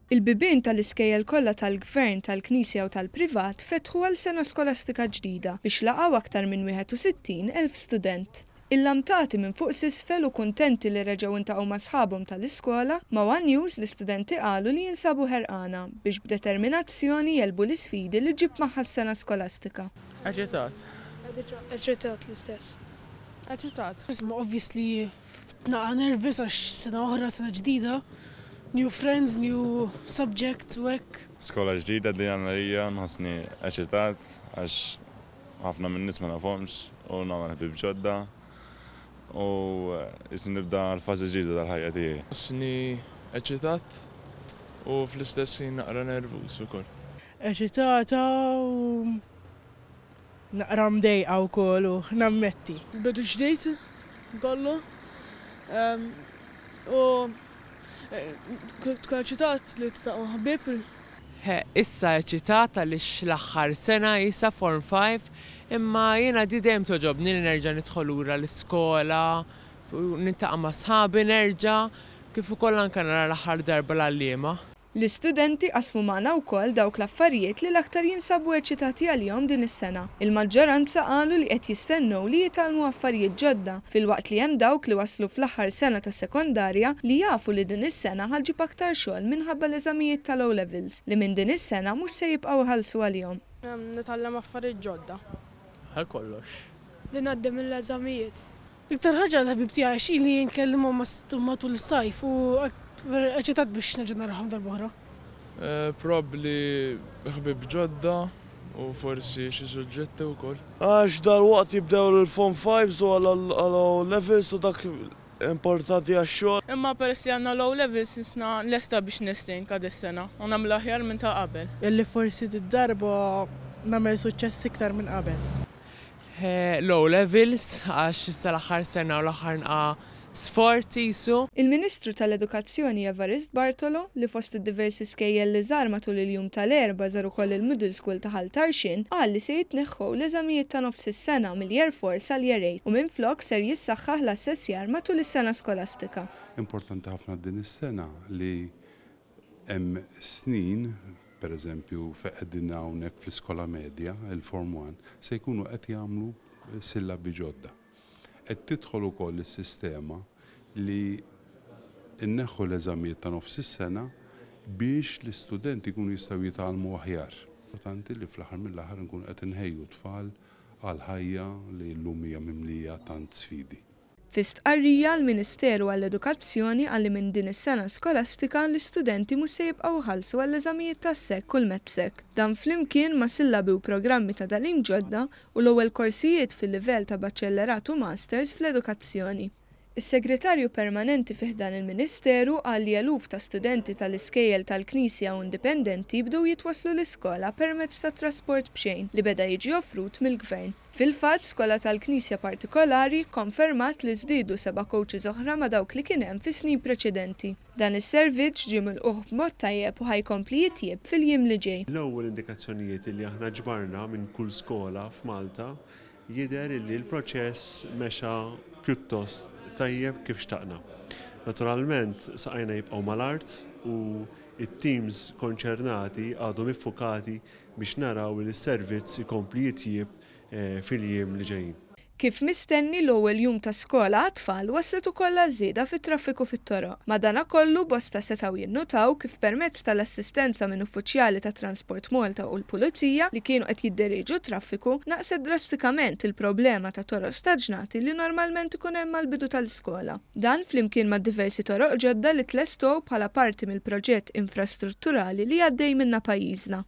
Il-bibien tal-iskejjel kollha tal-Gvern, tal-Knisja u tal-Privat fetħu għal sena skolastika ġdida biex laqgħu aktar minn 61,000 student. Il-lamtati minn fuq s'isfel u kuntenti li reġgħu intaqgħu ma' sħabhom tal-iskola, ma' One News l-istudenti qalu li jinsabu ħerqana biex b'determinazzjoni jelbu l-isfidi li ġib magħha s-sena skolastika. Aċċettat. Aċċettat l-istess. Aċċettat. Obviously, naqa nervous għax sena oħra, sena ġdida. New friends, new subjects, work. Skola ġdida di għanna hija nħossni aċċettat għax ħafna minn nies ma nafhomx u nagħmel ħbieb ġodda u issa nibda l-fażi ġdida tal-ħajja tiegħi. Nħossni aċċettat u fl-istess ħin naqra nervus ukoll. Aċċettata u naqra mdejqa wkoll u nammetti. Bidu ġdejt kollu u tkun aċċettat li titaqgħu ħbieb. Issa eċitata li l-aħħar sena jisa Form 5 imma jiena di dejjem toġobni li nerġa' nidħol lura l-iskola, nintaqa' ma' sħabi nerġa' kif ukoll anke nara l-aħħar darba l-għalliema. L-istudenti qasmu magħna wkoll dawk l-affarijiet li l-aktar jinsabu eċitati għalihom din is-sena. Il-maġġoranza qalu li qed jistennew li jitgħallmu affarijiet ġodda, filwaqt li hemm dawk li waslu fl-aħħar sena ta' sekondarja li jafu li din is-sena ħalġib aktar xogħol minħabba l-eżamijiet tal-O levels li minn din is-sena mhux se jibqgħu iħallsu għalihom. Nitgħallem affarijiet ġodda. Ħal kollox. Li ngħaddi mill-eżamijiet. Iktar ħaġa l-ħbib tiegħi xi li nkellmhom matul is-sajf u aċċettat biex nerġa' narahom darb'oħra. Probably ħbieb ġodda u forsi xi suġġetti wkoll. Għax dalwaqt jibdew l-Form 5 u għal-O levels u dak importanti għax-xogħol. Imma peress li għandna low levels nisna lesta biex nistinka dis-sena u nagħmel aħjar minn ta' qabel. Illi forsi d-darba nagħmel suċċess iktar minn qabel. Low levels għax issa l-aħħar sena u l-aħħar nqa' sforzi jisu. Il-Ministru tal-Edukazzjoni Evarist Bartolo li fost id-diversi skejjel li żar matul il-jum tal-erba żar ukoll il-Middle School ta' Ħal Tarxin qal li se jitneħħu l-eżamijiet ta' nofs is-sena mill-Year 4 sal-Year 8 u minflok ser jissaħħaħ l-assessjar matul is-sena skolastika. Importanti ħafna din is-sena li hemm snin, pereżempju fejn qegħdin hawnhekk fl-iskola medja, il-Form 1, se jkunu qed jagħmlu sillabi ġodda. Qed tidħol ukoll is-sistema li nneħħu l-eżamijiet ta' nofs is-sena biex l-istudenti jkunu jistgħu jitgħallmu aħjar. Importanti li fl-aħħar mill-aħħar nkunu qed inħejju tfal għal ħajja li llum hija mimlija tant sfidi. Fi stqarrija l-Ministeru għall-Edukazzjoni għalli minn din is-sena skolastika l-istudenti mhux se jibqgħu jħallsu għall-eżamijiet tas-sekk u l-MEPSEC. Dan flimkien ma' sillabi u programmi ta' tagħlim ġodda u l-ewwel korsijiet fil-livell ta' baċċellerat u masters fl-edukazzjoni. Is-Segretarju Permanenti fih dan il-Ministeru qal li eluf ta' studenti tal-iskejjel tal-Knisja u indipendenti bdew jitwasslu l-iskola permezz ta' trasport b'xejn li beda jiġi offrut mill-Gvern. Fil-fatt, skola tal-Knisja partikolari konfermat li żdiedu 7 coaches oħra ma' dawk li kien hemm fi snin preċedenti. Dan is-servizz ġie milquh b'mod tajjeb u ħajkompli jitjieb fil-jiem li ġej. L-ewwel indikazzjonijiet li aħna ġbarna minn kull skola f'Malta jidher li l-proċess mexa pjuttost tajjeb kif xtaqna. Naturalment saqajna jibqgħu mal-art u it-teams konċernati għadhom iffukati biex naraw li s-servizz ikompli jitjieb fil-jiem li ġejjin. Kif mistenni l-ewwel jum ta' skola għat-tfal waslet ukoll żieda fit-traffiku fit-toroq. Madankollu bosta setgħu jinnutaw kif permezz tal-assistenza minn uffiċjali ta' Transport Malta u l-Pulizija li kienu qed jiddiriġu traffiku naqset drastikament il-problema ta' toroq staġnati li normalment ikun hemm mal-bidu tal-iskola. Dan flimkien ma' diversi toroq ġodda li tlestow bħala parti mill-proġett infrastrutturali li għaddej minna pajjiżna.